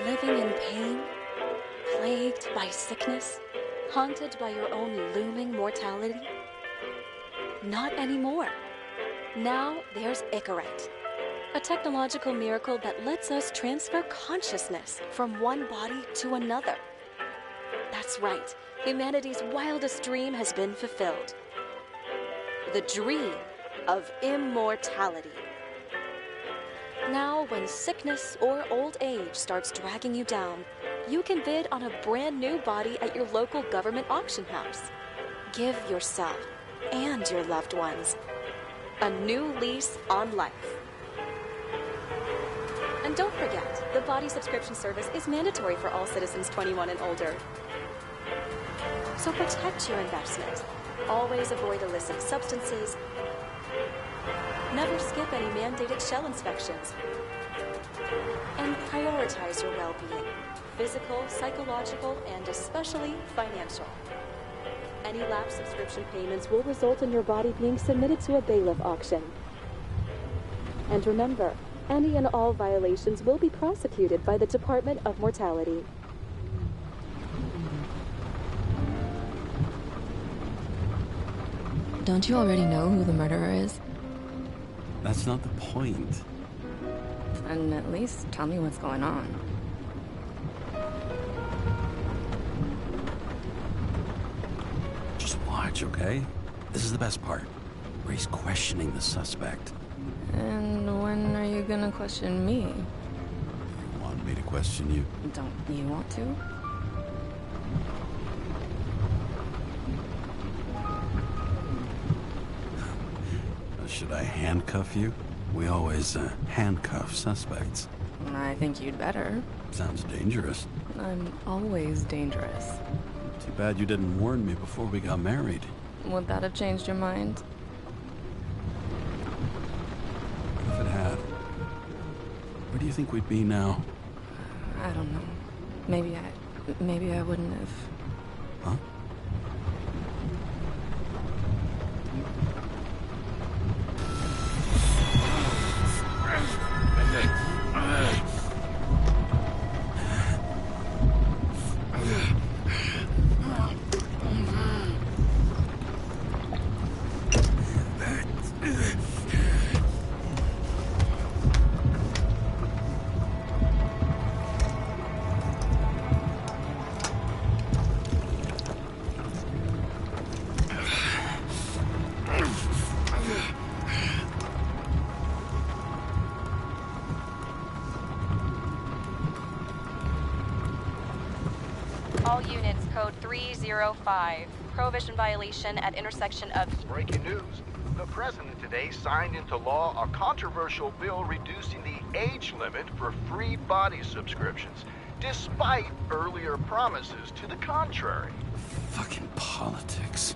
Living in pain, plagued by sickness, haunted by your own looming mortality? Not anymore. Now there's Icaret, a technological miracle that lets us transfer consciousness from one body to another. That's right, humanity's wildest dream has been fulfilled. The dream of immortality. Now, when sickness or old age starts dragging you down, you can bid on a brand new body at your local government auction house. Give yourself and your loved ones a new lease on life. And don't forget, the body subscription service is mandatory for all citizens 21 and older. So protect your investment. Always avoid illicit substances. Never skip any mandated shell inspections. And prioritize your well-being, physical, psychological, and especially financial. Any lapsed subscription payments will result in your body being submitted to a bailiff auction. And remember, any and all violations will be prosecuted by the Department of Mortality. Don't you already know who the murderer is? That's not the point. And at least tell me what's going on. Just watch, okay? This is the best part, where he's questioning the suspect. And when are you gonna question me? You want me to question you? Don't you want to? Should I handcuff you? We always handcuff suspects. I think you'd better. Sounds dangerous. I'm always dangerous. Too bad you didn't warn me before we got married. Would that have changed your mind? If it had, where do you think we'd be now? I don't know. Maybe I wouldn't have. Huh? All units, code 305. Prohibition violation at intersection of... Breaking news. The president today signed into law a controversial bill reducing the age limit for free body subscriptions, despite earlier promises to the contrary. Fucking politics.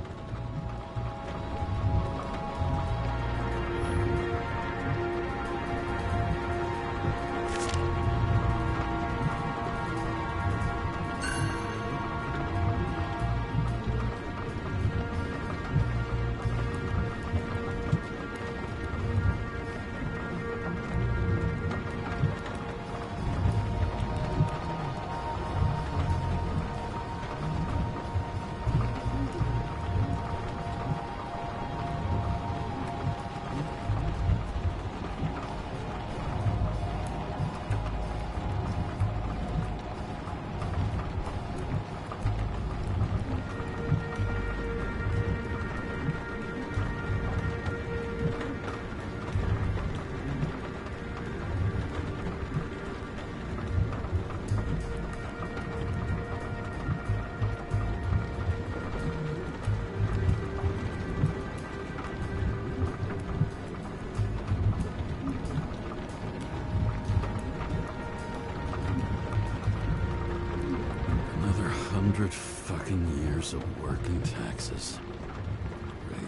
Another 100 fucking years of work and taxes. Great.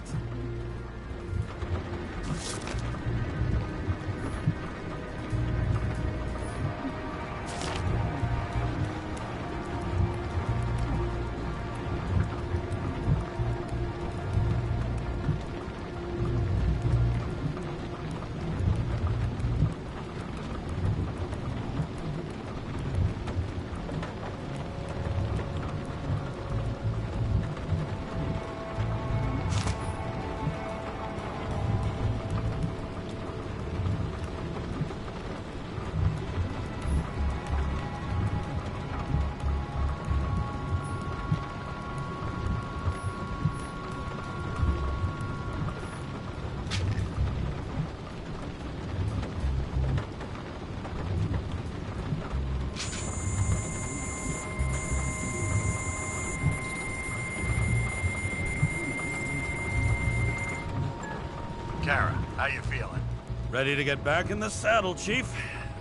Kara, how you feeling? Ready to get back in the saddle, Chief.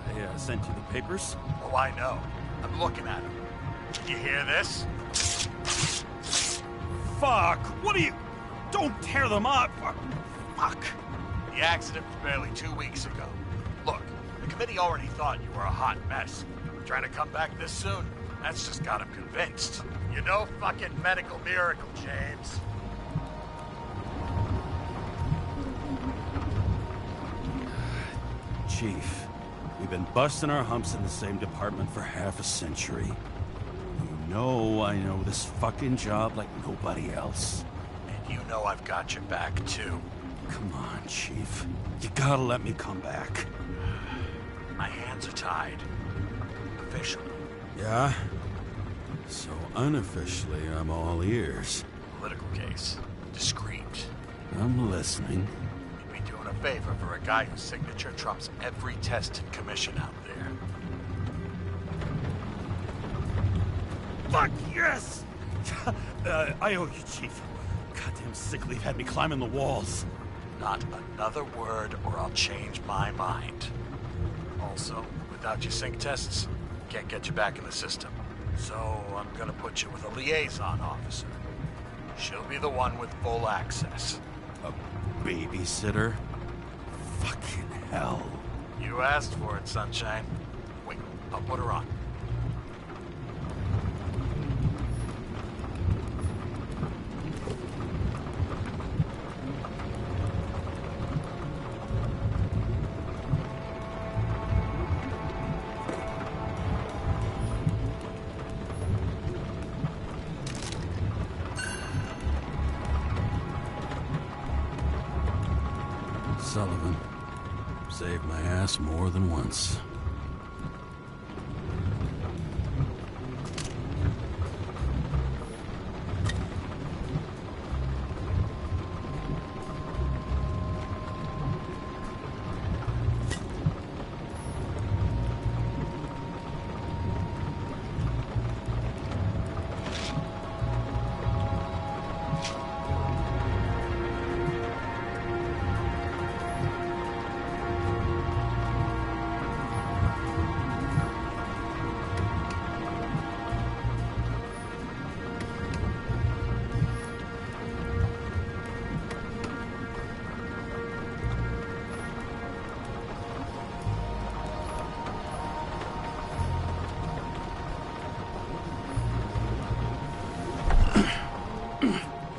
I sent you the papers. Oh, I know. I'm looking at them. Did you hear this? Fuck! What are you... Don't tear them up! Fuck! The accident was barely 2 weeks ago. Look, the committee already thought you were a hot mess. Trying to come back this soon? That's just got them convinced. You're no fucking medical miracle, James. Chief, we've been busting our humps in the same department for half a century. You know I know this fucking job like nobody else. And you know I've got your back, too. Come on, Chief. You gotta let me come back. My hands are tied. Officially. Yeah? So unofficially, I'm all ears. Political case. Discreet. I'm listening. You'd be doing a favor for a guy whose signature trumps every test and commission out there. Fuck yes! I owe you, Chief. Goddamn sick leave had me climbing the walls. Not another word or I'll change my mind. Also, without your sync tests, can't get you back in the system. So I'm gonna put you with a liaison officer. She'll be the one with full access. A babysitter? Fucking hell. You asked for it, Sunshine. Wait, I'll put her on. Sullivan. Saved my ass more than once.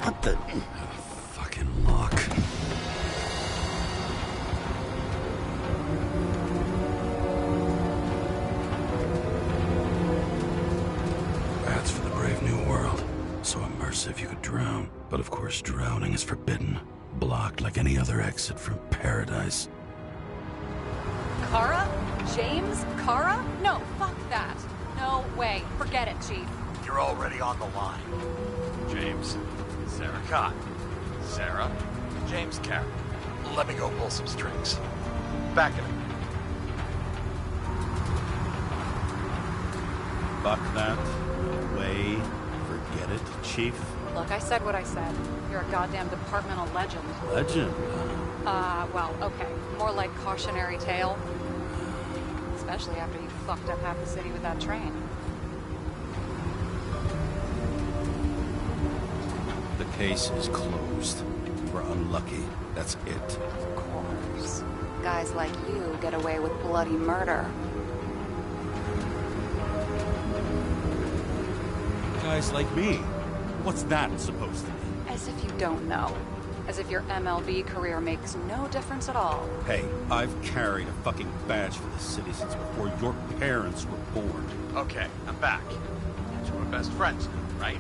What the... fucking lock. That's for the brave new world. So immersive you could drown. But of course drowning is forbidden. Blocked like any other exit from paradise. Kara? James? Kara? No, fuck that. No way. Forget it, Chief. You're already on the line. James, Sarah Cott. Sarah, James Carey. Let me go pull some strings. Back at it. Fuck that. Way. Forget it, Chief. Look, I said what I said. You're a goddamn departmental legend. Legend. Well, okay. More like cautionary tale. Especially after you fucked up half the city with that train. The case is closed. We're unlucky. That's it. Of course. Guys like you get away with bloody murder. Guys like me. What's that supposed to mean? As if you don't know. As if your MLB career makes no difference at all. Hey, I've carried a fucking badge for the city since before your parents were born. Okay, I'm back. And we're best friends now, right?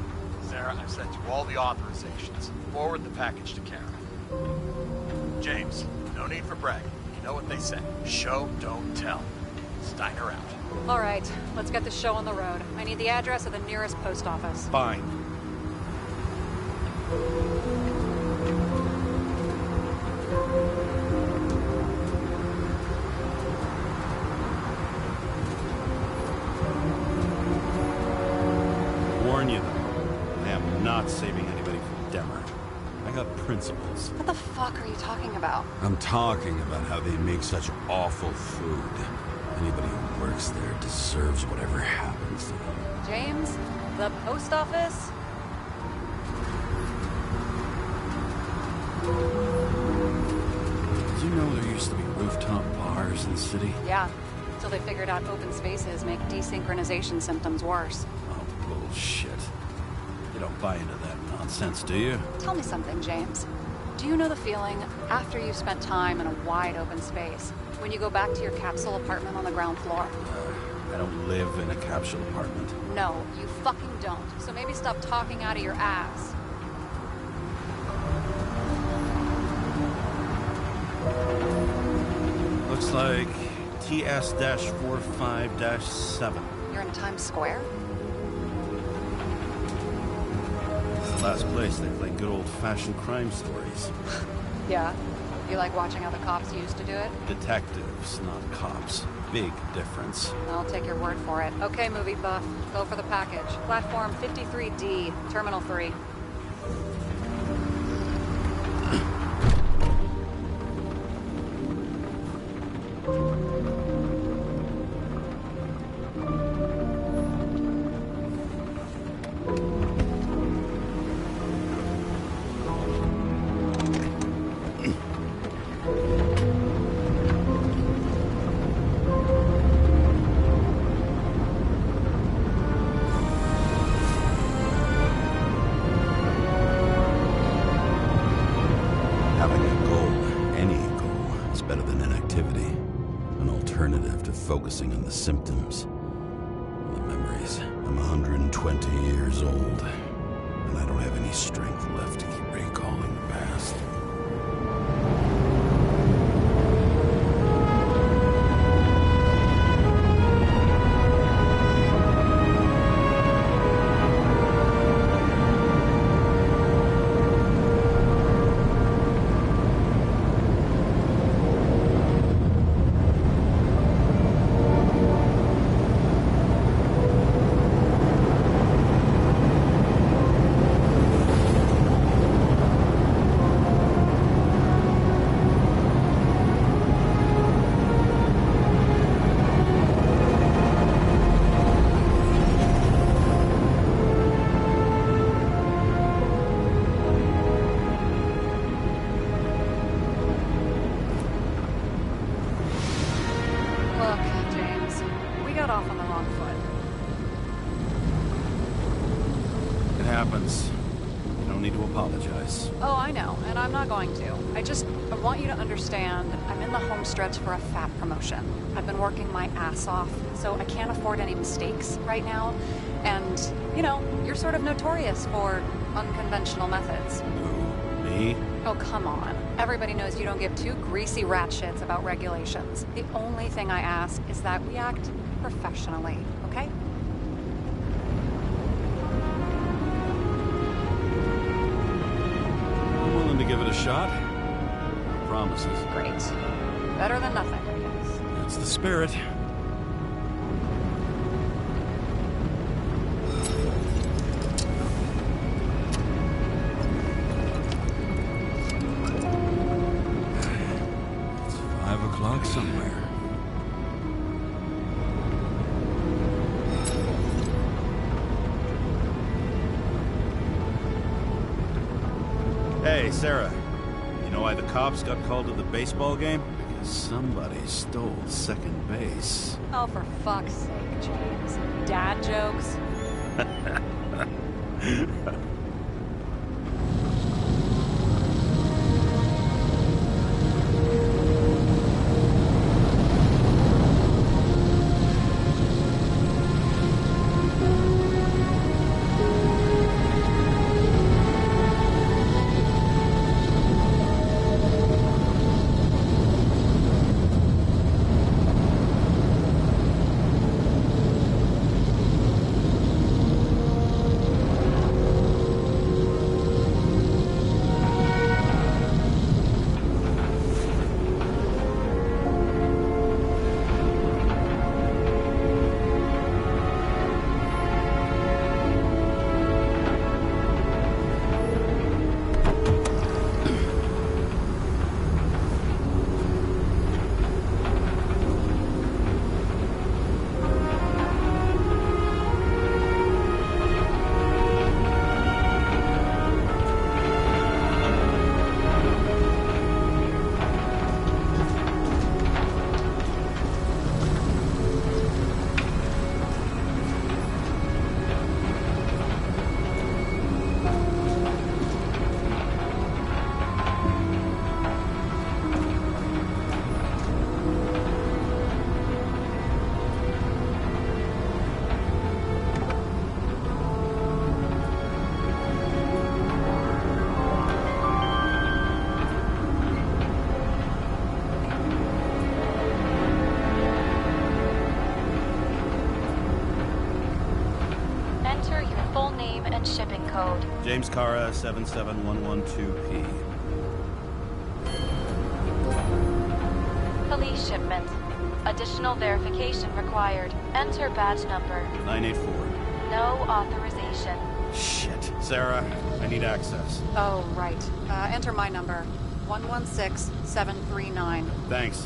Sarah, I've sent you all the authorizations. Forward the package to Kara. James, no need for bragging. You know what they say. Show, don't tell. Steiner out. All right, let's get the show on the road. I need the address of the nearest post office. Fine. Warn you though, I am not saving anybody from Demmer. I got principles. What the fuck are you talking about? I'm talking about how they make such awful food. Anybody who works there deserves whatever happens to them. James? The post office? Did you know there used to be rooftop bars in the city? Yeah, until they figured out open spaces make desynchronization symptoms worse. Oh, bullshit. You don't buy into that nonsense, do you? Tell me something, James. Do you know the feeling after you've spent time in a wide open space, when you go back to your capsule apartment on the ground floor? I don't live in a capsule apartment. No, you fucking don't. So maybe stop talking out of your ass. Looks like TS-45-7. You're in Times Square? It's the last place they play good old-fashioned crime stories. Yeah. You like watching how the cops used to do it? Detectives, not cops. Big difference. I'll take your word for it. Okay, movie buff. Go for the package. Platform 53D, Terminal 3. Having a goal, any goal, is better than inactivity. An alternative to focusing on the symptoms. The memories. I'm 120 years old, and I don't have any strength left to keep recalling the past. Look, James, we got off on the wrong foot. It happens. You don't need to apologize. Oh, I know, and I'm not going to. I want you to understand I'm in the home stretch for a fat promotion. I've been working my ass off, so I can't afford any mistakes right now. And, you know, you're sort of notorious for unconventional methods. Who? Me? Oh, come on. Everybody knows you don't give two greasy rat shits about regulations. The only thing I ask is that we act professionally, okay? I'm willing to give it a shot. No promises. Great. Better than nothing, I guess. That's the spirit. It's 5 o'clock somewhere. Hey, Sarah. You know why the cops got called to the baseball game? Because somebody stole second base. Oh, for fuck's sake, James. Dad jokes? code. James Cara 77112P. Police shipment. Additional verification required. Enter badge number. 984. No authorization. Shit. Sarah, I need access. Oh, right. Enter my number. 116739. Thanks.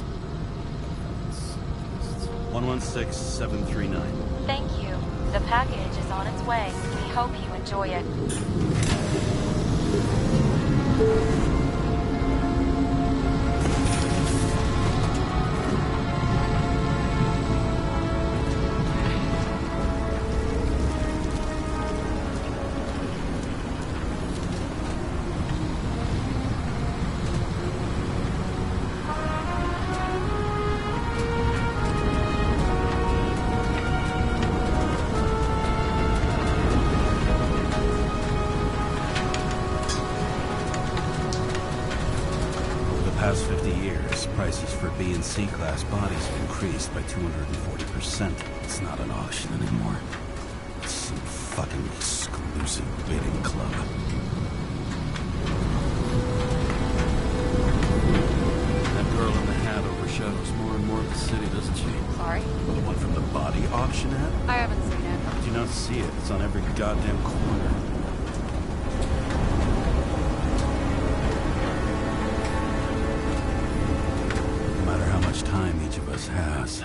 116739. Thank you. The package is on its way. We hope you enjoy it. Past 50 years, prices for B and C class bodies have increased by 240%. It's not an auction anymore. It's some fucking exclusive bidding club. That girl in the hat overshadows more and more of the city, doesn't she? Sorry? The one from the body auction ad? I haven't seen it. How did you not see it? It's on every goddamn corner. Time each of us has.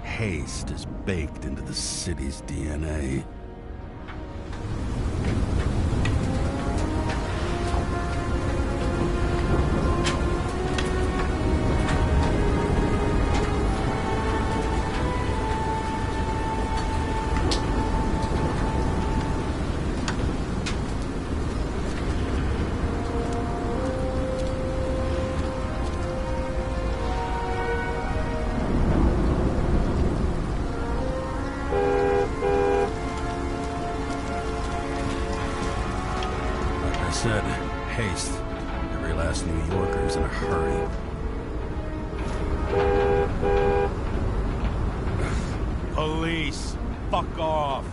Haste is baked into the city's DNA. Said, haste. Every last New Yorker's in a hurry. Police! Fuck off!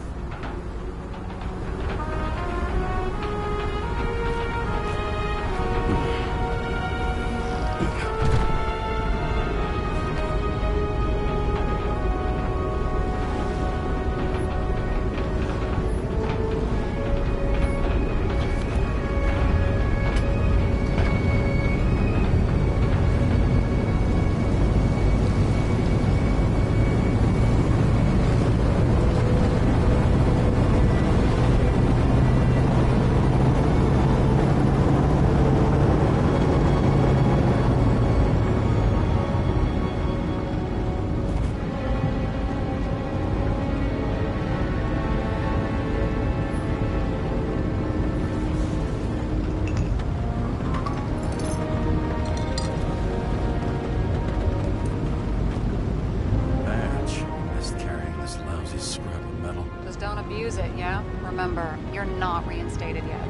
Don't abuse it, yeah? Remember, you're not reinstated yet.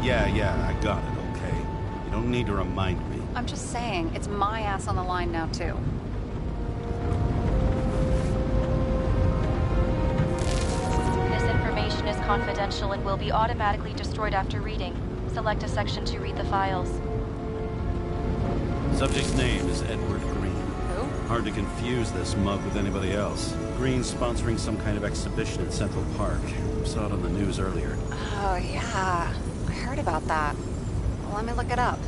Yeah, I got it, okay? You don't need to remind me. I'm just saying, it's my ass on the line now, too. This information is confidential and will be automatically destroyed after reading. Select a section to read the files. Subject's name is Edward Green. Who? Hard to confuse this mug with anybody else. Green's sponsoring some kind of exhibition in Central Park. Saw it on the news earlier. Oh, yeah. I heard about that. Well, let me look it up.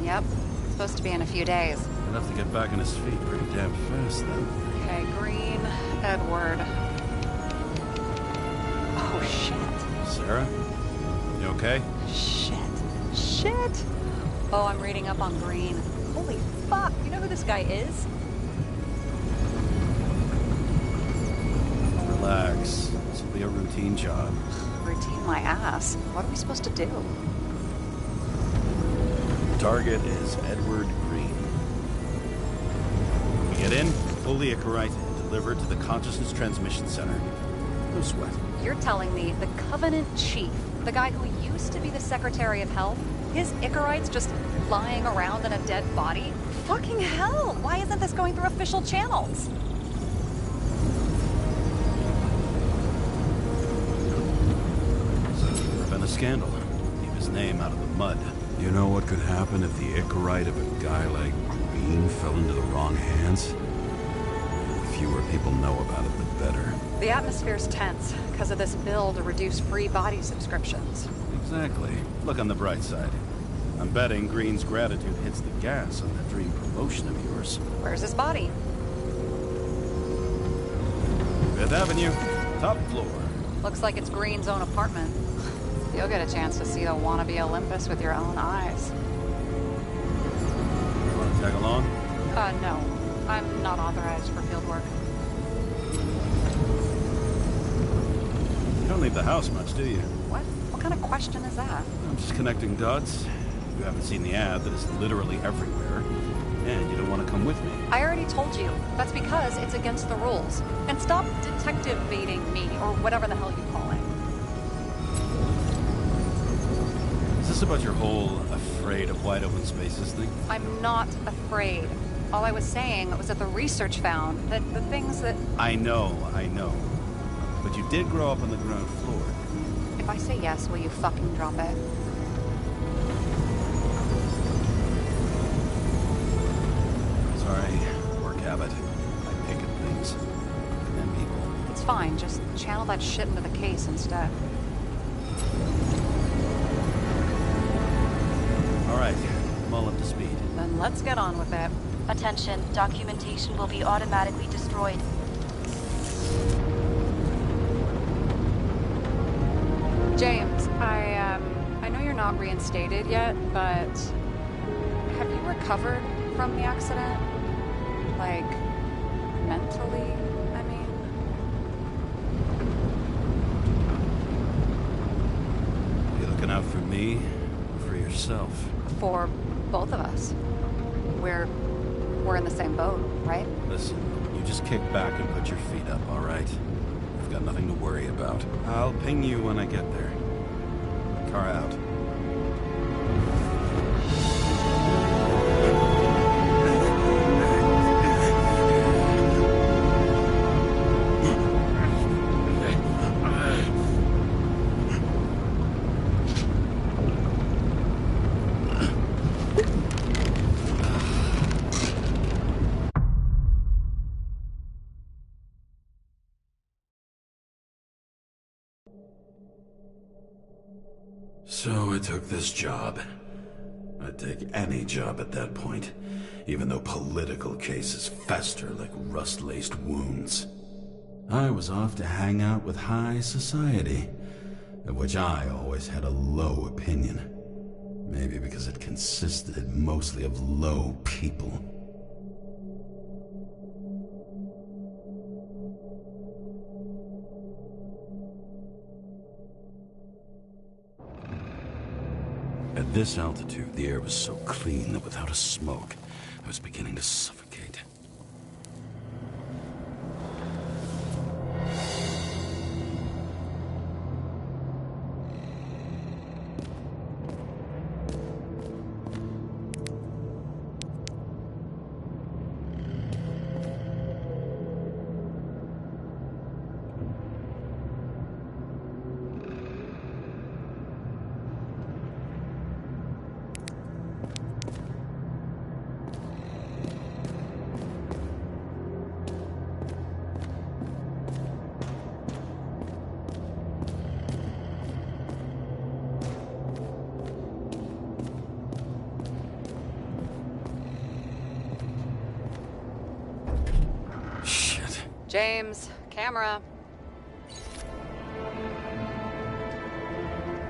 Yep. It's supposed to be in a few days. Enough to get back on his feet pretty damn fast, then. Okay, Green, Edward. Oh, shit. Sarah? You okay? Shit. Oh, I'm reading up on Green. Holy fuck, you know who this guy is? Relax. This will be a routine job. Routine my ass. What are we supposed to do? Target is Edward Green. We get in, pull the Icarite, and deliver it to the Consciousness Transmission Center. No sweat. You're telling me the Covenant Chief, the guy who used to be the Secretary of Health, his Icarite's just lying around in a dead body? Fucking hell! Why isn't this going through official channels? scandal. Keep his name out of the mud. You know what could happen if the Icarite of a guy like Green fell into the wrong hands? The fewer people know about it, the better. The atmosphere's tense because of this bill to reduce free body subscriptions. Exactly. Look on the bright side. I'm betting Green's gratitude hits the gas on that dream promotion of yours. Where's his body? Fifth Avenue, top floor. Looks like it's Green's own apartment. You'll get a chance to see the wannabe Olympus with your own eyes. Want to tag along? No. I'm not authorized for field work. You don't leave the house much, do you? What? What kind of question is that? I'm just connecting dots. You haven't seen the ad that is literally everywhere. And you don't want to come with me. I already told you. That's because it's against the rules. And stop detective baiting me, or whatever the hell you call it. Is this about your whole afraid of wide open spaces thing? I'm not afraid. All I was saying was that the research found that the things that... I know. But you did grow up on the ground floor. If I say yes, will you fucking drop it? Sorry, work habit. I pick at things. And people. It's fine, just channel that shit into the case instead. Alright, I'm all up to speed. Then let's get on with it. Attention, documentation will be automatically destroyed. James, I know you're not reinstated yet, but have you recovered from the accident? Like, mentally, I mean? You looking out for me or for yourself? For both of us. We're in the same boat, right? Listen, you just kick back and put your feet up, alright? I've got nothing to worry about. I'll ping you when I get there. Car out. So I took this job. I'd take any job at that point, even though political cases fester like rust-laced wounds. I was off to hang out with high society, of which I always had a low opinion. Maybe because it consisted mostly of low people. At this altitude, the air was so clean that without a smoke, I was beginning to suffocate. James, camera.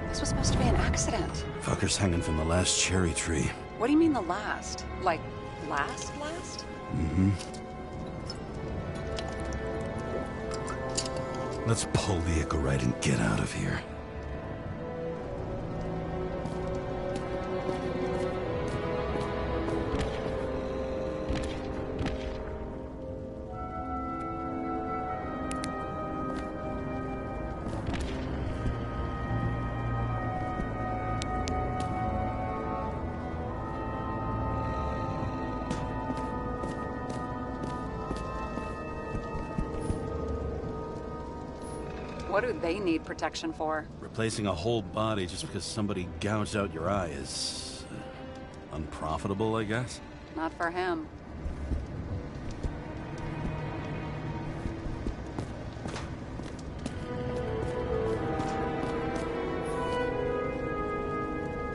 This was supposed to be an accident. Fucker's hanging from the last cherry tree. What do you mean the last? Like, last? Mm-hmm. Let's pull the Icarite and get out of here. What do they need protection for? Replacing a whole body just because somebody gouged out your eye is unprofitable, I guess. Not for him.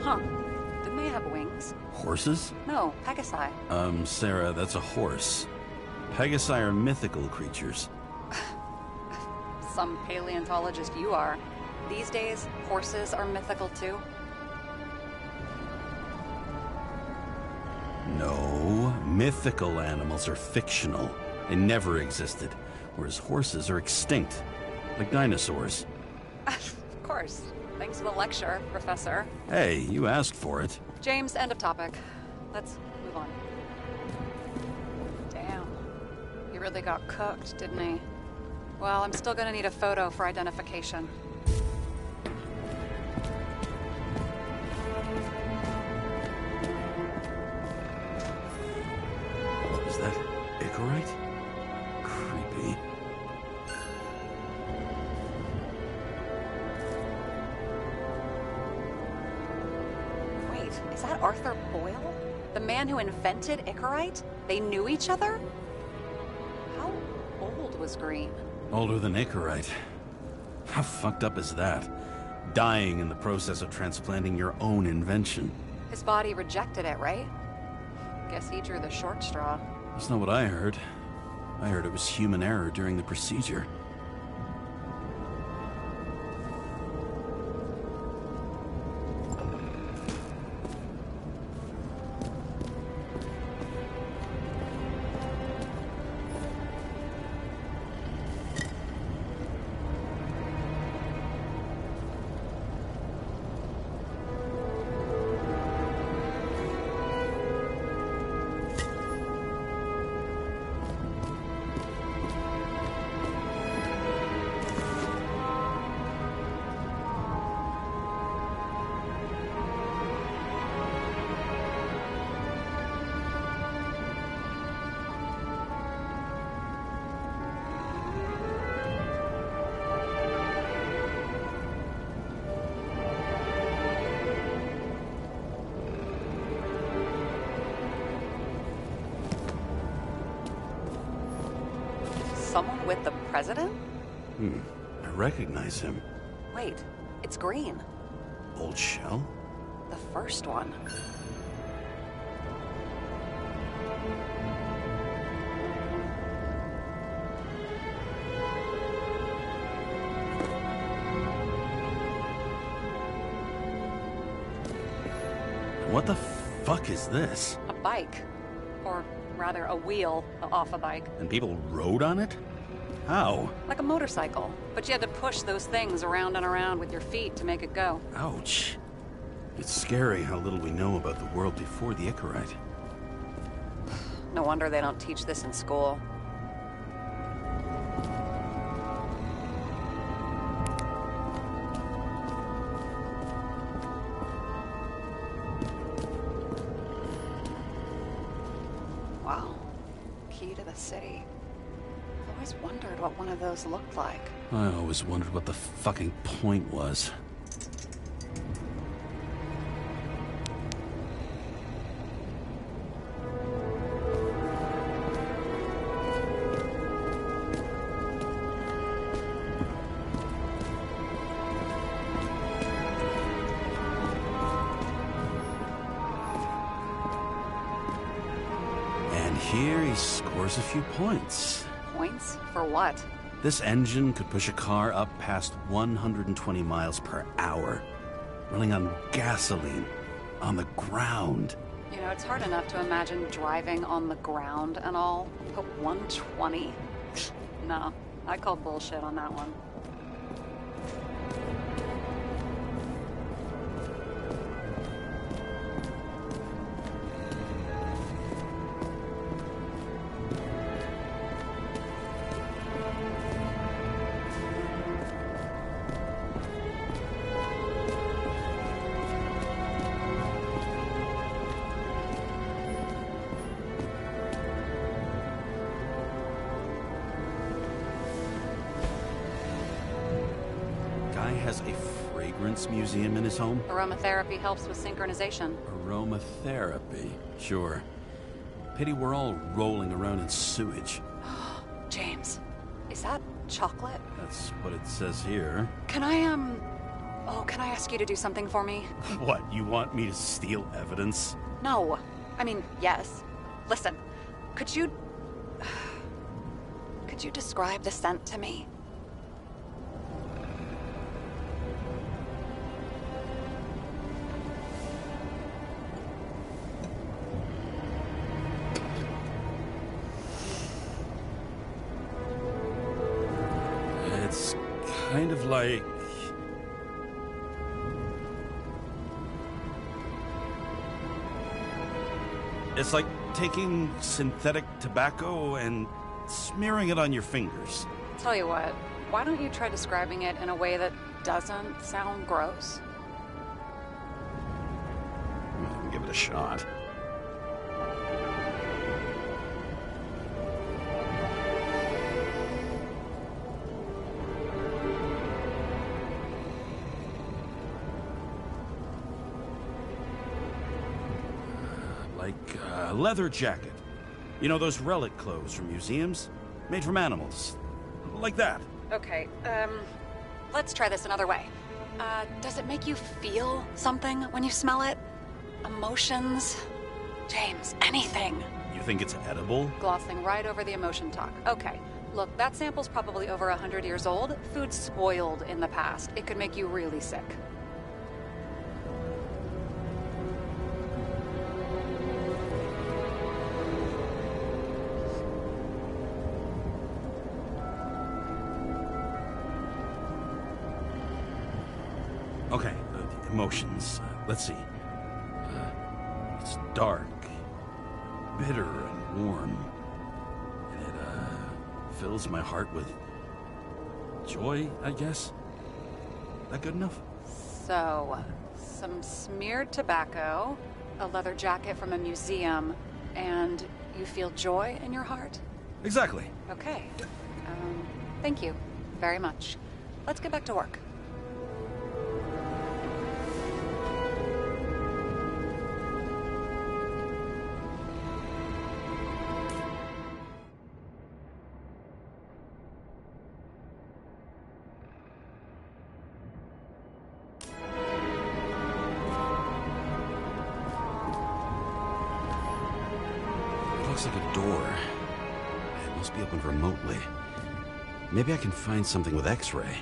Huh. Didn't they have wings? Horses? No, Pegasi. Sarah, that's a horse. Pegasi are mythical creatures. Some paleontologist you are. These days, horses are mythical too. No, mythical animals are fictional. They never existed, whereas horses are extinct, like dinosaurs. Of course. Thanks for the lecture, Professor. Hey, you asked for it. James, end of topic. Let's move on. Damn. He really got cooked, didn't he? Well, I'm still gonna need a photo for identification. Is that Icarite? Creepy. Wait, is that Arthur Boyle? The man who invented Icarite? They knew each other? How old was Green? Older than Icarite. How fucked up is that? Dying in the process of transplanting your own invention. His body rejected it, right? Guess he drew the short straw. That's not what I heard. I heard it was human error during the procedure. Someone with the president? I recognize him. Wait, it's Green. Old Shell? The first one. What the fuck is this? A bike. Or rather, a wheel off a bike. And people rode on it? How? Like a motorcycle. But you had to push those things around and around with your feet to make it go. Ouch. It's scary how little we know about the world before the Icarite. No wonder they don't teach this in school. Wow. Key to the city. I've always wondered what one of those looked like. I always wondered what the fucking point was. And here he scores a few points. Points? For what? This engine could push a car up past 120 miles per hour, running on gasoline, on the ground. You know, it's hard enough to imagine driving on the ground and all, but 120? No, I call bullshit on that one. fragrance museum in his home? Aromatherapy helps with synchronization. Aromatherapy, sure. Pity we're all rolling around in sewage. James, is that chocolate? That's what it says here. Can I ask you to do something for me? What, you want me to steal evidence? No. I mean, yes. Listen, could you describe the scent to me? It's kind of like... It's like taking synthetic tobacco and smearing it on your fingers. Tell you what, why don't you try describing it in a way that doesn't sound gross? I'll give it a shot. Like a leather jacket. You know those relic clothes from museums? Made from animals. Like that. Okay, let's try this another way. Does it make you feel something when you smell it? Emotions? James, anything. You think it's edible? Glossing right over the emotion talk. Okay, look, that sample's probably over 100 years old. Food's spoiled in the past. It could make you really sick. Okay, emotions. Let's see. It's dark, bitter, and warm. And it fills my heart with joy, I guess. That good enough? So, some smeared tobacco, a leather jacket from a museum, and you feel joy in your heart? Exactly. Okay. Thank you very much. Let's get back to work. Looks like a door. It must be opened remotely. Maybe I can find something with X-ray.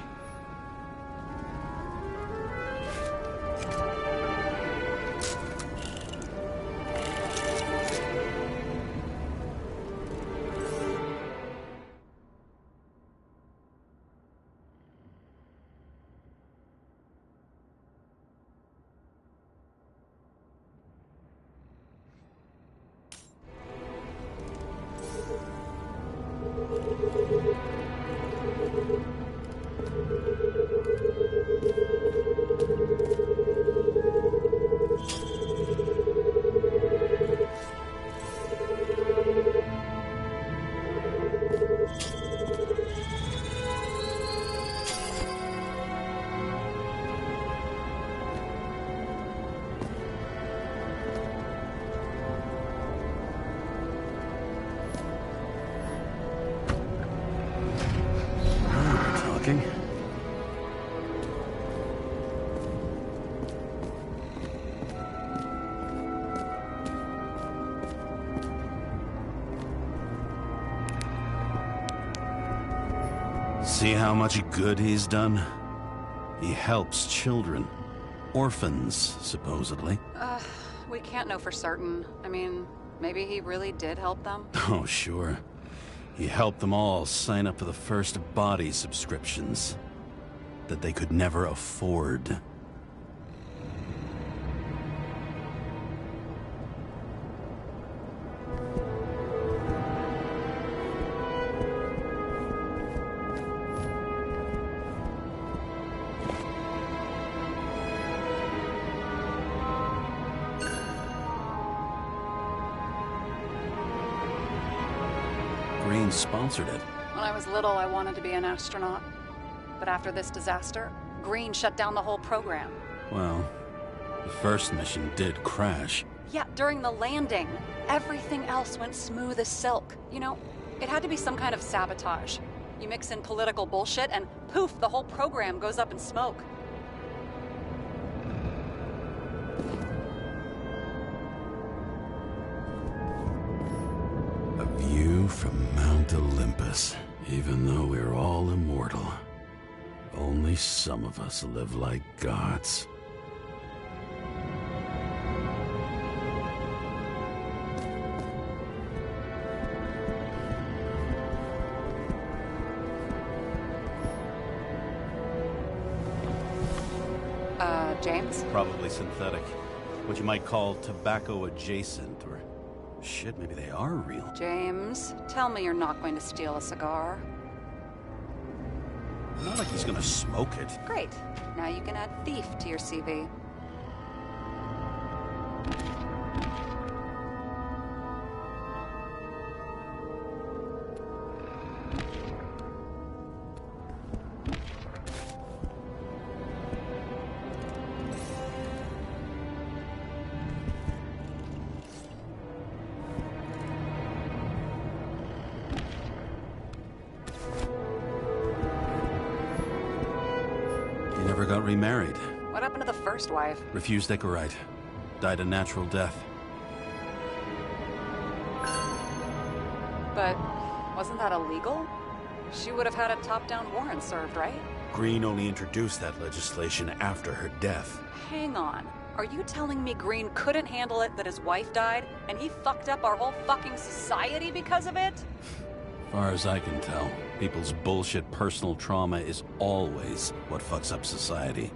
Talking. See how much good he's done? He helps children. Orphans, supposedly. We can't know for certain. I mean, maybe he really did help them. Oh, sure. He helped them all sign up for the first body subscriptions that they could never afford. Green sponsored it. When I was little, I wanted to be an astronaut. But after this disaster, Green shut down the whole program. Well, the first mission did crash. Yeah, during the landing. Everything else went smooth as silk. You know, it had to be some kind of sabotage. You mix in political bullshit and poof, the whole program goes up in smoke. A view from Mount Olympus. Even though we're all immortal, only some of us live like gods. James? Probably synthetic. What you might call tobacco adjacent, or shit, maybe they are real. James, tell me you're not going to steal a cigar. Not like he's gonna smoke it. Great. Now you can add thief to your CV. He never got remarried. What happened to the first wife? Refused Icarite. Died a natural death. But wasn't that illegal? She would have had a top-down warrant served, right? Green only introduced that legislation after her death. Hang on. Are you telling me Green couldn't handle it that his wife died, and he fucked up our whole fucking society because of it? Far as I can tell, people's bullshit personal trauma is always what fucks up society.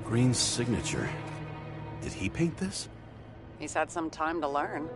Green's signature. Did he paint this? He's had some time to learn.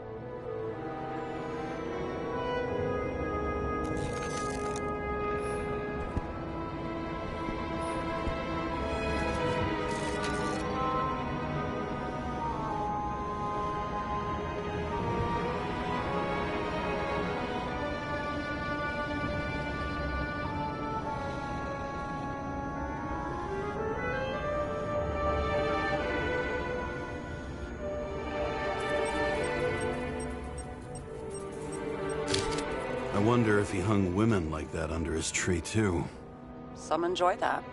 I wonder if he hung women like that under his tree, too. Some enjoy that.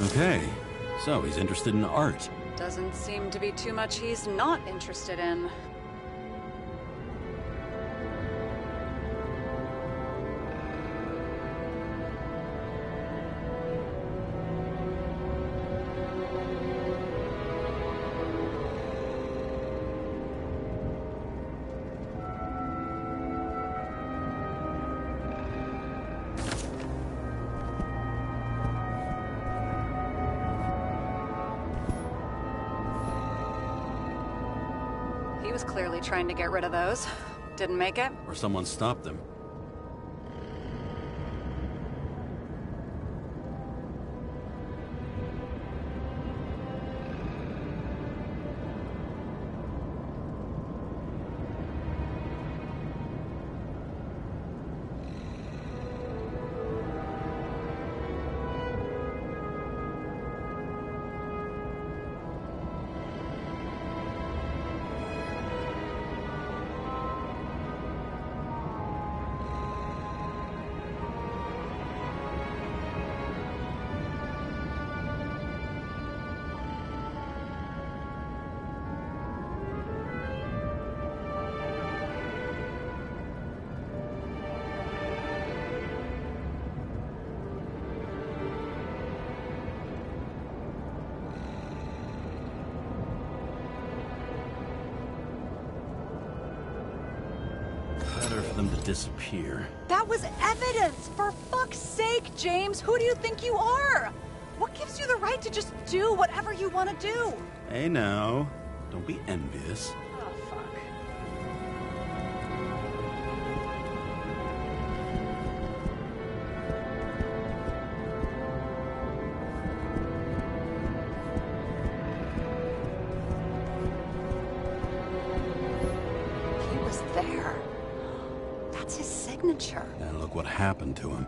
Okay, so he's interested in art. Doesn't seem to be too much he's not interested in. He was clearly trying to get rid of those. Didn't make it. Or someone stopped them. disappear. That was evidence! For fuck's sake, James! Who do you think you are? What gives you the right to just do whatever you want to do? Hey now, don't be envious. Oh, fuck. He was there. That's his signature. And look what happened to him.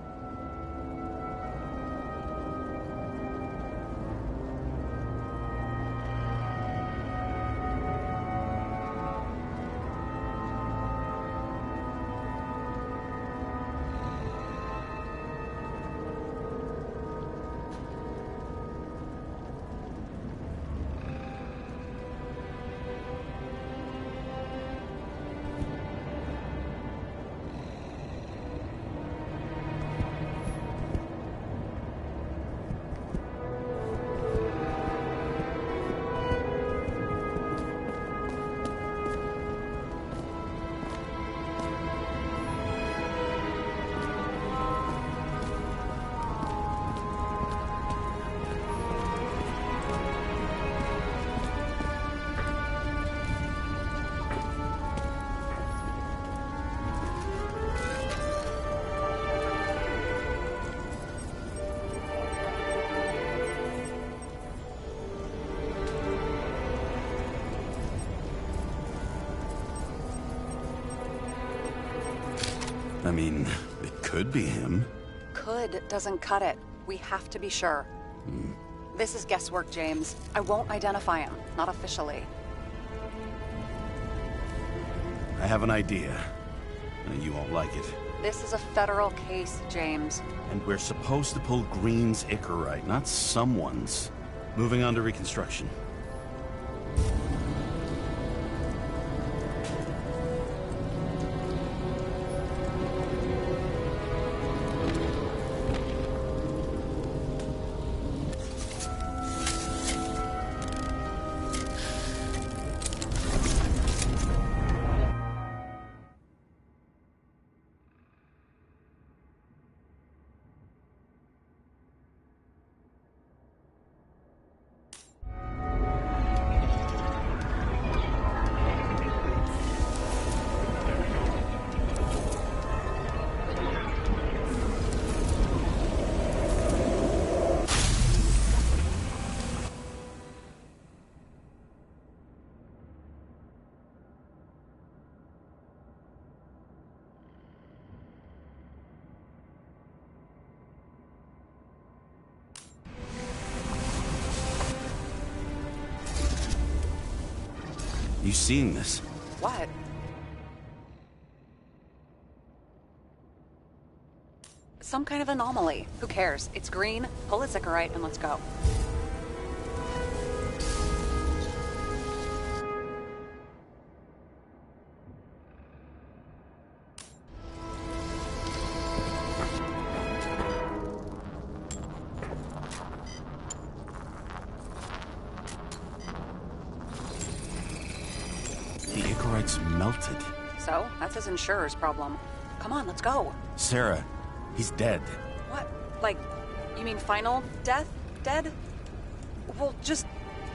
I mean, it could be him. Could doesn't cut it. We have to be sure. This is guesswork, James. I won't identify him. Not officially. I have an idea. You won't like it. This is a federal case, James. And we're supposed to pull Green's Icarite, not someone's. Moving on to reconstruction. You seeing this? What? Some kind of anomaly. Who cares? It's green, pull its Icarite, and let's go. The Icarite's melted. So, that's his insurer's problem. Come on, let's go. Sarah, he's dead. What? Like, you mean final death? Dead? Well, just...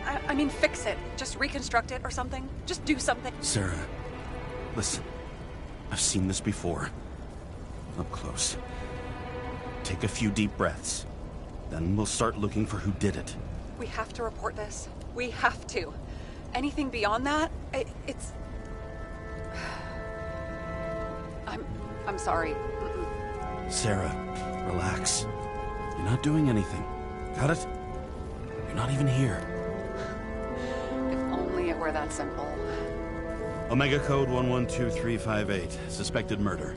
I mean, fix it. Just reconstruct it or something. Just do something. Sarah, listen. I've seen this before. Up close. Take a few deep breaths. Then we'll start looking for who did it. We have to report this. We have to. Anything beyond that, it's... I'm sorry. Sarah, relax. You're not doing anything. Got it? You're not even here. If only it were that simple. Omega code 112358. Suspected murder.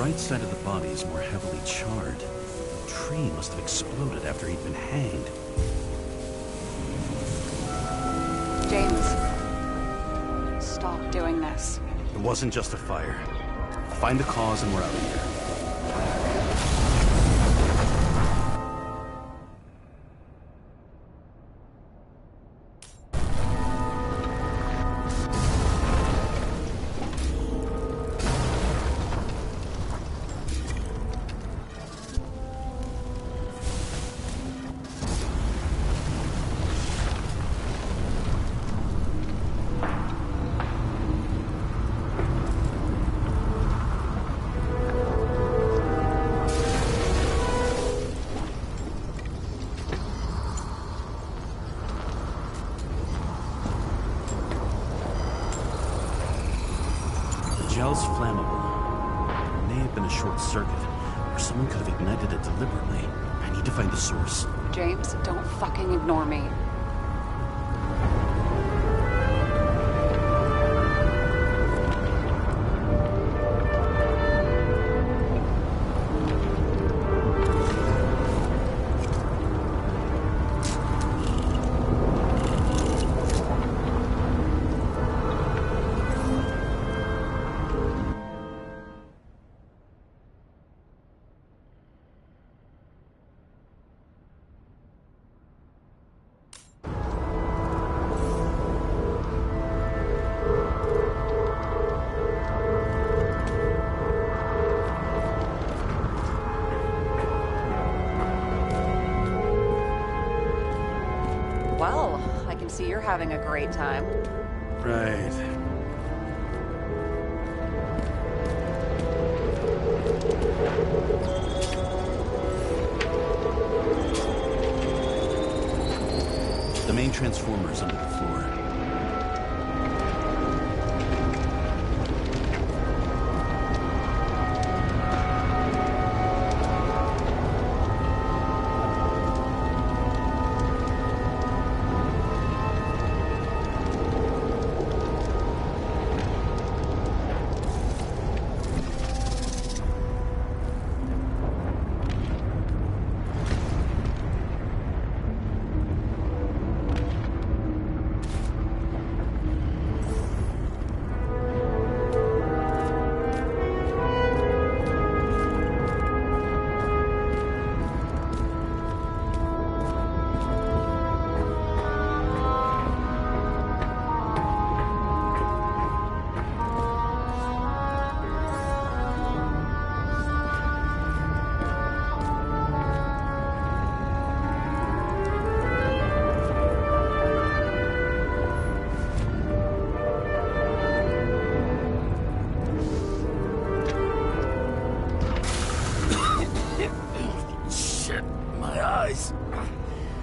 right side of the body is more heavily charred. The tree must have exploded after he'd been hanged. James, stop doing this. It wasn't just a fire. Find the cause and we're out of here. Gel's flammable. It may have been a short circuit, or someone could have ignited it deliberately. I need to find the source. James, don't fucking ignore me. Well, I can see you're having a great time. Right. The main transformer is under the floor.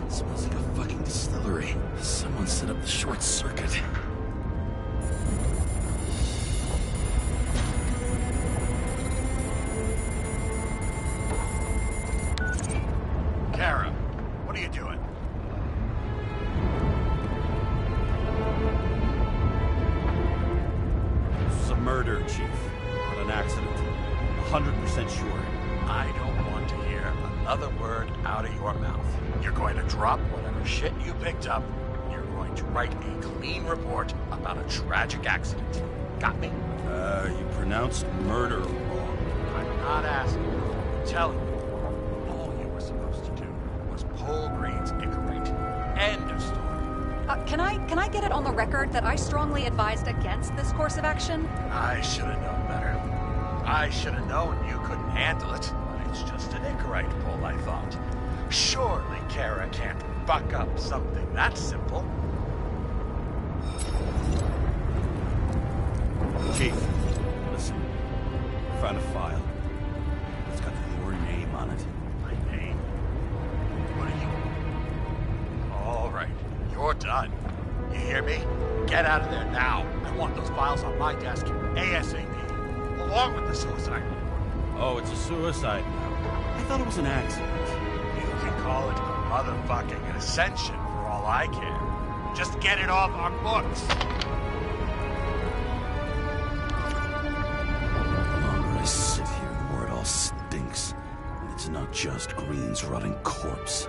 Smells like a fucking distillery. Someone set up the short circuit. Kara, what are you doing? This was a murder, Chief. Not an accident. 100% sure. I don't want to hear another word out of your mouth. You're going to drop whatever shit you picked up. You're going to write a clean report about a tragic accident. Got me? You pronounced murder wrong. I'm not asking you. I'm telling you. All you were supposed to do was pull Green's Icarate. End of story. Can I get it on the record that I strongly advised against this course of action? I should have known better. I should have known you couldn't handle it. It's just an Icarite pull, I thought. Surely Kara can't buck up something that simple. Chief, listen. I found a file. It's got your name on it. My name? What are you? All right, you're done. You hear me? Get out of there now. I want those files on my desk ASAP, along with the suicide report. Oh, it's a suicide now. I thought it was an accident. You can call it a motherfucking ascension for all I care. Just get it off our books. The longer I sit here, the more just Green's rotting corpse.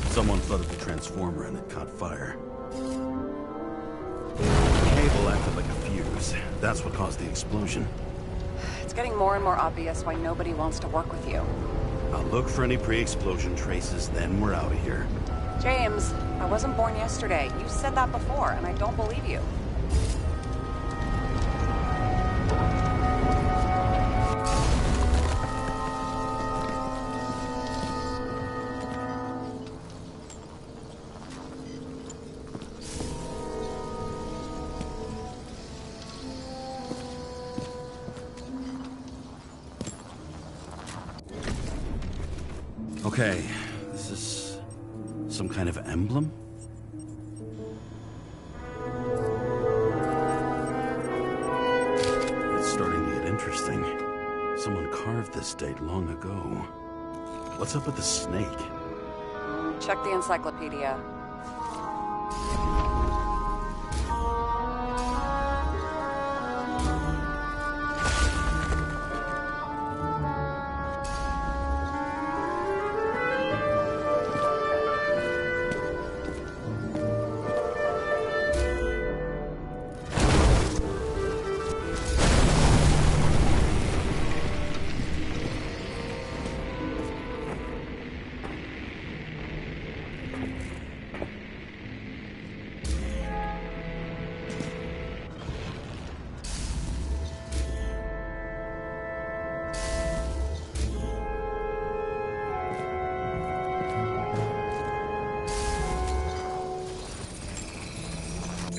Someone flooded the transformer and it caught fire. The cable acted like a fuse. That's what caused the explosion. It's getting more and more obvious why nobody wants to work with you. I'll look for any pre-explosion traces, then we're out of here. James, I wasn't born yesterday. You said that before, and I don't believe you. Okay, this is some kind of emblem? It's starting to get interesting. Someone carved this date long ago. What's up with the snake? Check the encyclopedia.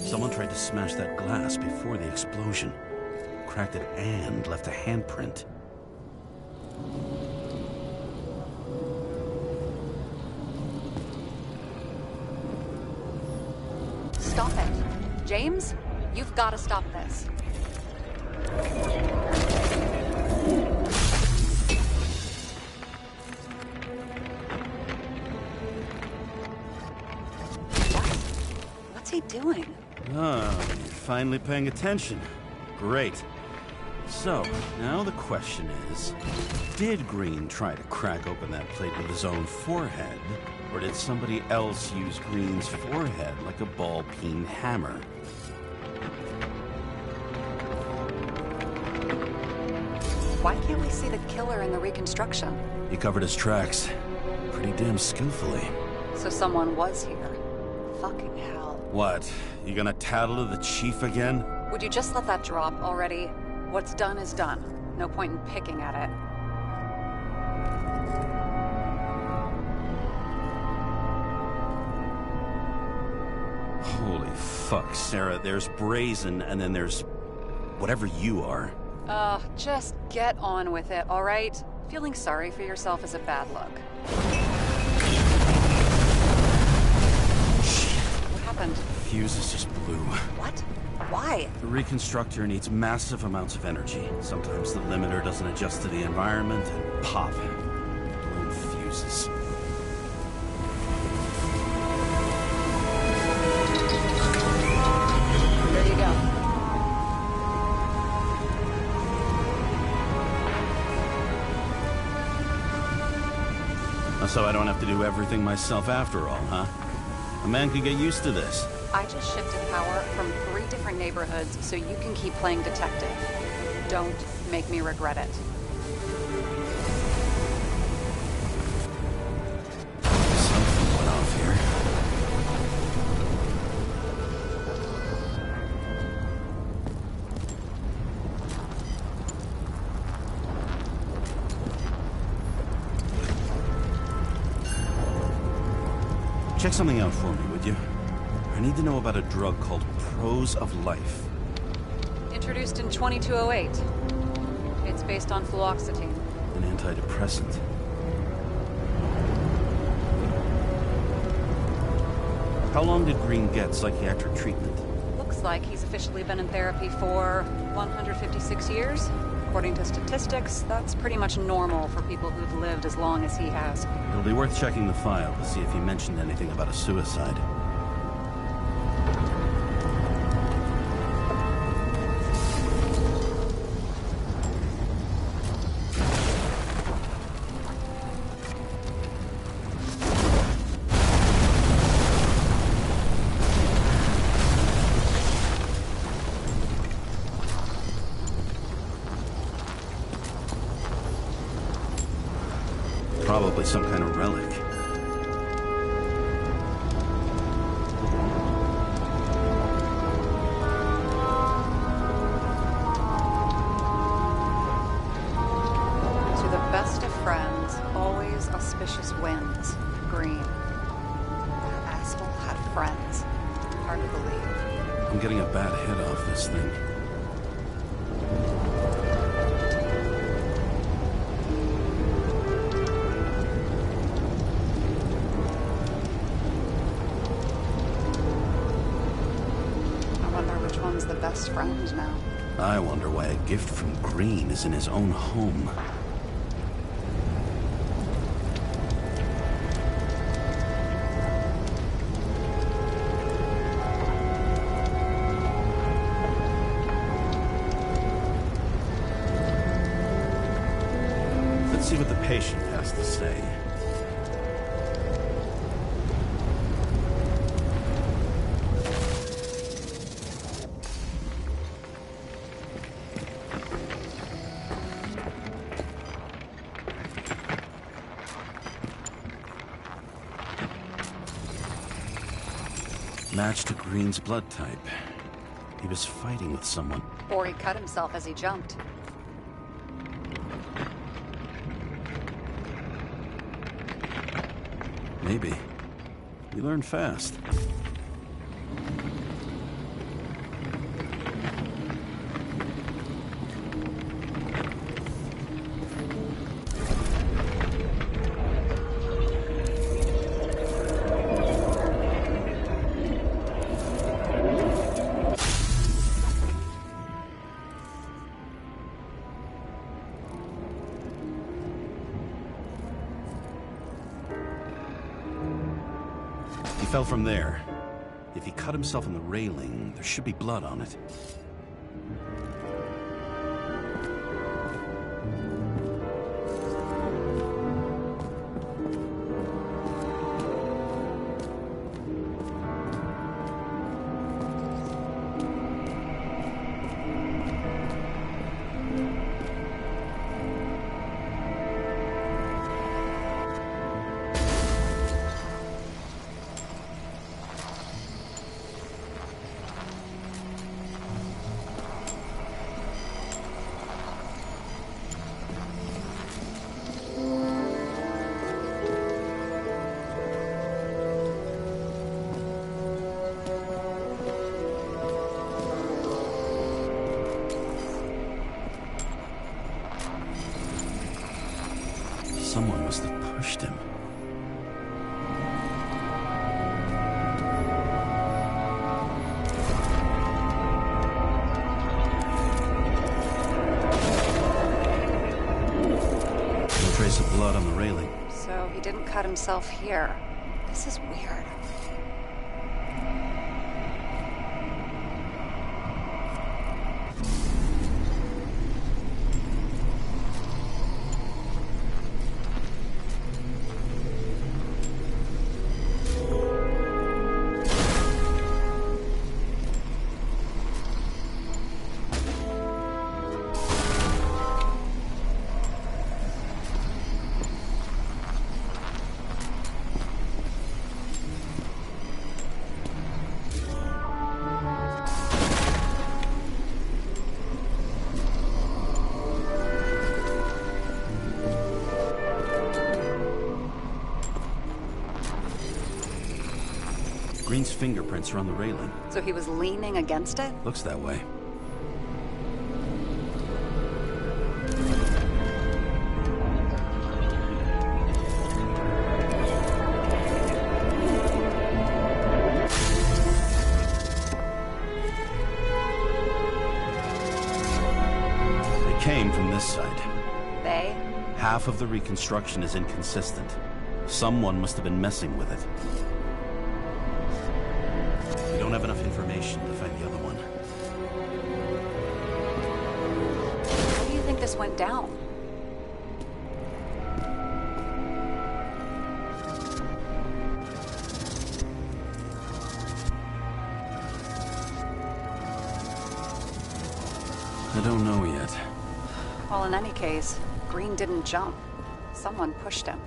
Someone tried to smash that glass before the explosion. Cracked it and left a handprint. Stop it. James, you've got to stop this. What's he doing? Ah, you're finally paying attention. Great. So, now the question is, did Green try to crack open that plate with his own forehead, or did somebody else use Green's forehead like a ball-peen hammer? Why can't we see the killer in the reconstruction? He covered his tracks pretty damn skillfully. So someone was here. Fucking hell. What? You gonna tattle to the chief again? Would you just let that drop already? What's done is done. No point in picking at it. Holy fuck, Sarah. There's Brazen, and then there's whatever you are. Just get on with it, all right? Feeling sorry for yourself is a bad look. What happened? Fuses just blew. What? Why? The reconstructor needs massive amounts of energy. Sometimes the limiter doesn't adjust to the environment, and pop. Blown fuses. There you go. So I don't have to do everything myself after all, huh? A man can get used to this. I just shifted power from 3 different neighborhoods so you can keep playing detective. Don't make me regret it. Something went off here. Check something out for me, would you? I need to know about a drug called Pros of Life. introduced in 2208. It's based on fluoxetine. An antidepressant. How long did Green get psychiatric treatment? Looks like he's officially been in therapy for 156 years. According to statistics, that's pretty much normal for people who've lived as long as he has. It'll be worth checking the file to see if he mentioned anything about a suicide. Probably some kind of relic. To the best of friends, always auspicious winds. Green. That asshole had friends. Hard to believe. I'm getting a bad hit off this thing. The best friends now. I wonder why a gift from Green is in his own home. Let's see what the patient has to say. Match to Green's blood type. He was fighting with someone. Or he cut himself as he jumped. Maybe. You learn fast. He fell from there. If he cut himself on the railing, there should be blood on it. Someone must have pushed him. No trace of blood on the railing. So he didn't cut himself here. This is weird. Green's fingerprints are on the railing. So he was leaning against it? Looks that way. They? Half of the reconstruction is inconsistent. Someone must have been messing with it. We don't have enough information to find the other one. How do you think this went down? I don't know yet. Well, in any case, Green didn't jump. Someone pushed him.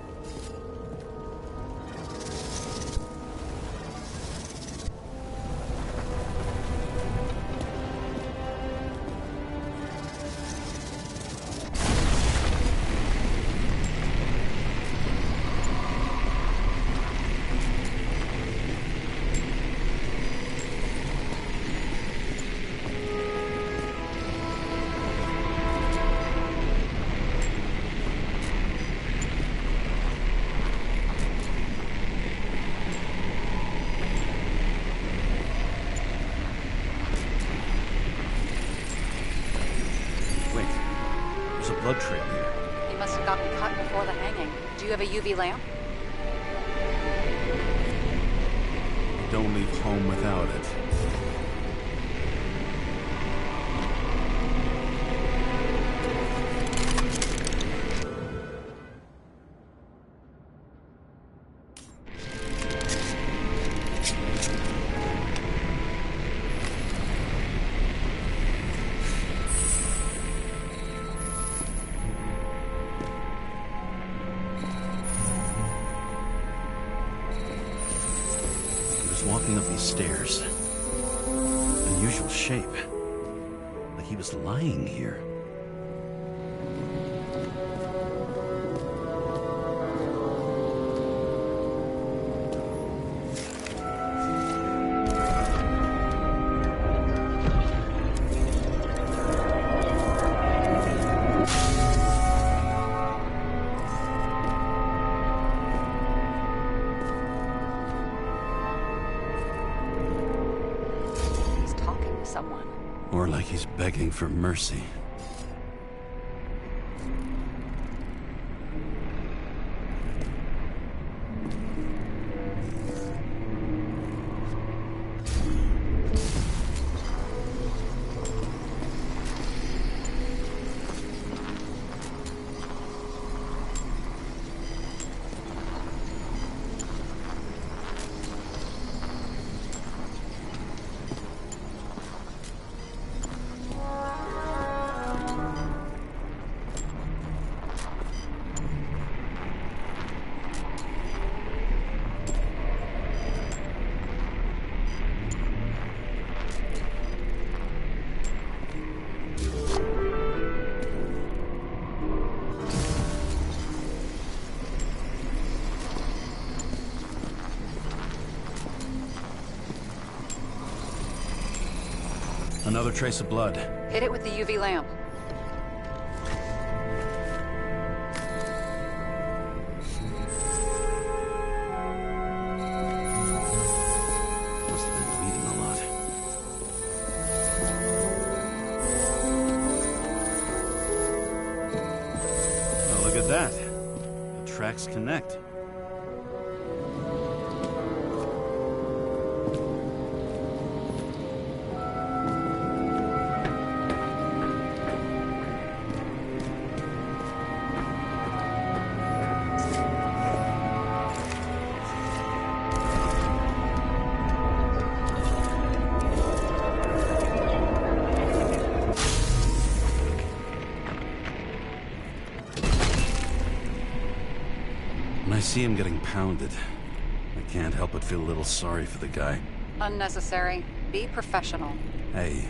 Blood trail here. He must have gotten cut before the hanging. Do you have a UV lamp? Don't leave home without it. Walking up these stairs. Unusual shape. Like he was lying here. Someone. Or like he's begging for mercy. Another trace of blood. Hit it with the UV lamp. Must have been bleeding a lot. Oh, look at that. The tracks connect. When I see him getting pounded, I can't help but feel a little sorry for the guy. Unnecessary. Be professional. Hey,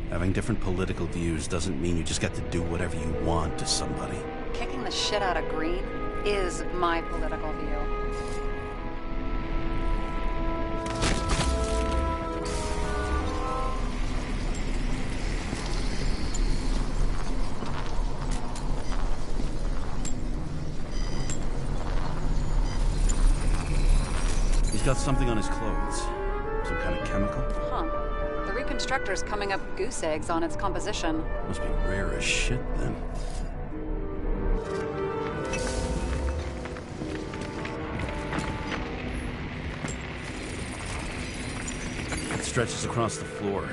having different political views doesn't mean you just get to do whatever you want to somebody. Kicking the shit out of Green is my political view. He's got something on his clothes. Some kind of chemical? Huh. The reconstructor's coming up goose eggs on its composition. Must be rare as shit, then. stretches across the floor.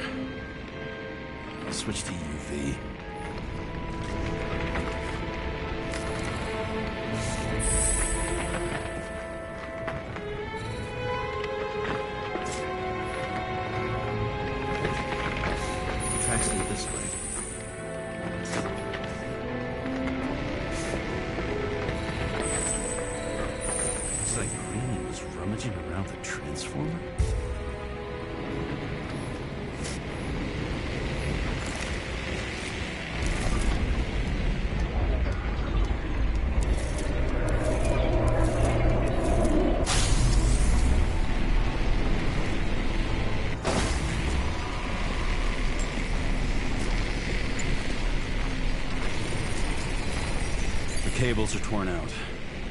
I'll switch to UV. Tracks lead this way. Looks like Green was rummaging around the transformer. The cables are torn out,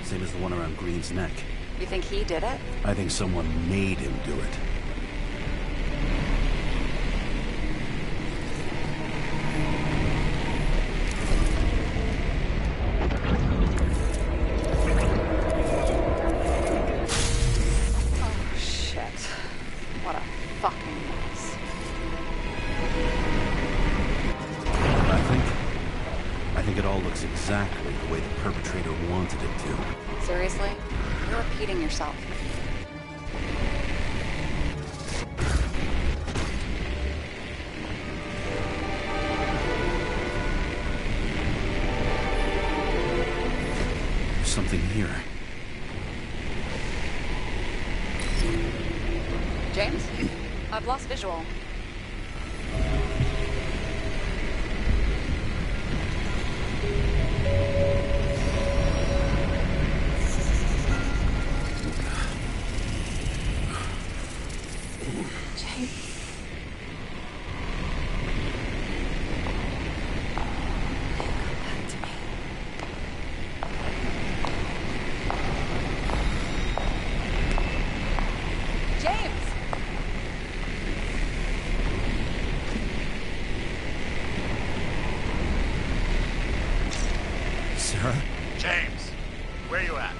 same as the one around Green's neck. You think he did it? I think someone made him do it. Oh, shit. What a fucking mess. I think it all looks exactly the way the perpetrator wanted it to. Seriously? You're repeating yourself. There's something here. James? I've lost visual. Sarah? James, where you at?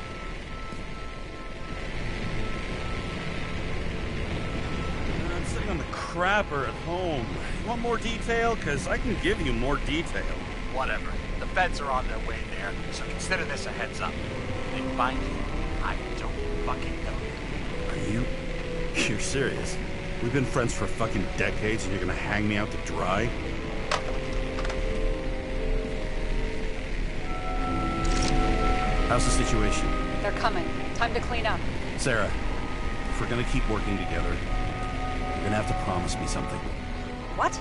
I'm sitting on the crapper at home. You want more detail? Because I can give you more detail. Whatever. The feds are on their way there, so consider this a heads up. They find you, I don't fucking know. Are you? You're serious? We've been friends for fucking decades and you're gonna hang me out to dry? How's the situation? They're coming. Time to clean up. Sarah, if we're gonna keep working together, you're gonna have to promise me something. What?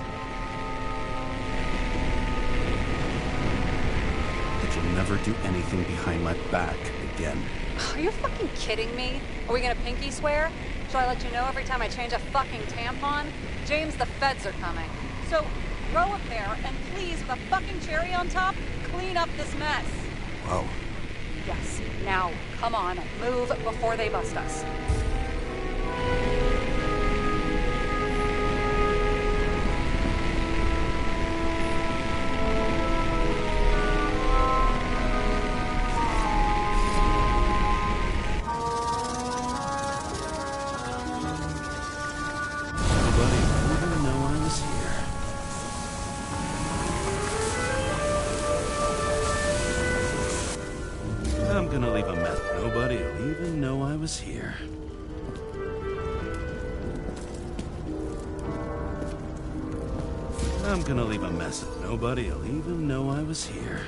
That you'll never do anything behind my back again. Are you fucking kidding me? Are we gonna pinky swear? Shall I let you know every time I change a fucking tampon? James, the feds are coming. So, row up there, and please, with a fucking cherry on top, clean up this mess. Whoa. Yes. Now, come on, move before they bust us. Nobody would even know I was here. I'm gonna leave a mess. Nobody'll even know I was here. I'm gonna leave a message. Nobody'll even know I was here.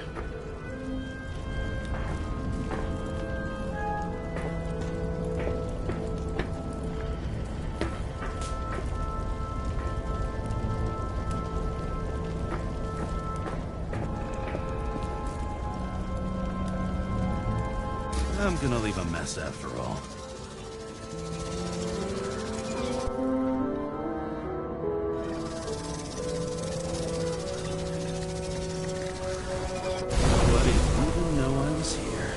I'm gonna leave a mess after all. Nobody even know I was here.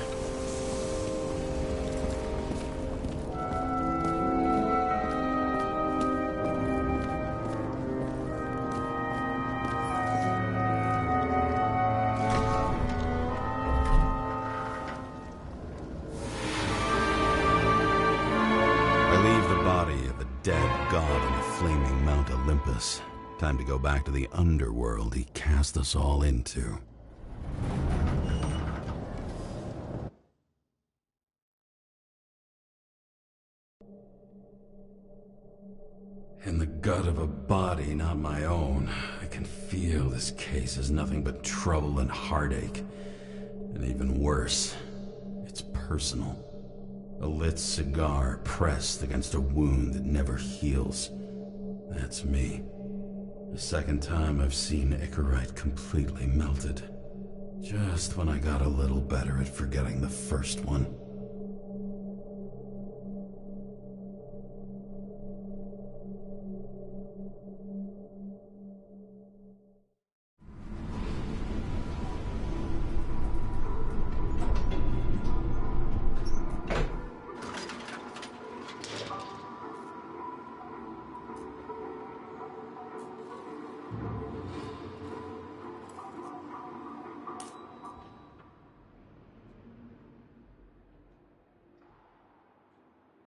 I leave the body of a dead god in the flaming Mount Olympus. Time to go back to the underworld he cast us all into. In the gut of a body not my own, I can feel this case is nothing but trouble and heartache. And even worse, it's personal. A lit cigar pressed against a wound that never heals. That's me. The second time I've seen Icarite completely melted. Just when I got a little better at forgetting the first one.